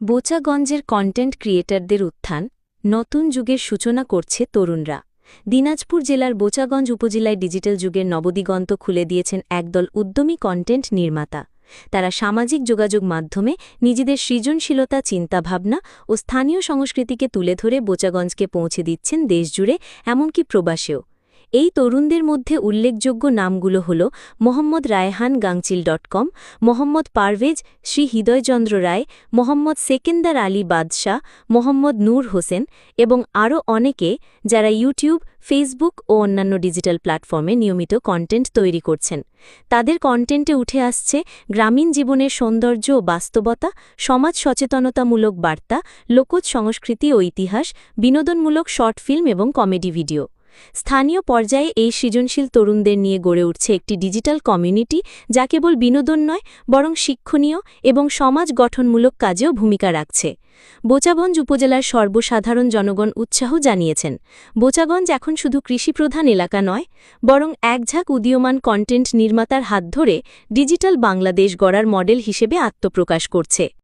বোচাগঞ্জের content ক্রিয়েটরদের উত্থান নতুন যুগের সূচনা করছে তরুণরা। দিনাজপুর জেলার বোচাগঞ্জ উপজেলায় ডিজিটাল যুগের নবদিগন্ত খুলে দিয়েছেন একদল উদ্যমী কন্টেন্ট নির্মাতা। তারা সামাজিক যোগাযোগ মাধ্যমে নিজেদের সৃজনশীলতা, চিন্তাভাবনা ও স্থানীয় সংস্কৃতিকে তুলে ধরে বোচাগঞ্জকে পৌঁছে দিচ্ছেন দেশজুড়ে, এমনকি প্রবাসেও। এই তরুণদের মধ্যে উল্লেখযোগ্য নামগুলো হল মোহাম্মদ রায়হান গাংচিল.com, মোহাম্মদ পারভেজ শ্রী হৃদয়চন্দ্র রায়, মোহাম্মদ সেকেন্দার আলী বাদশাহ, মোহাম্মদ নূর হোসেন এবং আরও অনেকে, যারা ইউটিউব, ফেসবুক ও অন্যান্য ডিজিটাল প্ল্যাটফর্মে নিয়মিত কন্টেন্ট তৈরি করছেন। তাদের কন্টেন্টে উঠে আসছে গ্রামীণ জীবনের সৌন্দর্য ও বাস্তবতা, সমাজ সচেতনতামূলক বার্তা, লোকজ সংস্কৃতি ও ইতিহাস, বিনোদনমূলক শর্ট ফিল্ম এবং কমেডি ভিডিও। স্থানীয় পর্যায়ে এই সৃজনশীল তরুণদের নিয়ে গড়ে উঠছে একটি ডিজিটাল কমিউনিটি, যা কেবল বিনোদন নয়, বরং শিক্ষণীয় এবং সমাজ গঠনমূলক কাজেও ভূমিকা রাখছে। বোচাগঞ্জ উপজেলার সর্বসাধারণ জনগণ উৎসাহ জানিয়েছেন। বোচাগঞ্জ এখন শুধু কৃষিপ্রধান এলাকা নয়, বরং একঝাঁক উদীয়মান কন্টেন্ট নির্মাতার হাত ধরে ডিজিটাল বাংলাদেশ গড়ার মডেল হিসেবে আত্মপ্রকাশ করছে।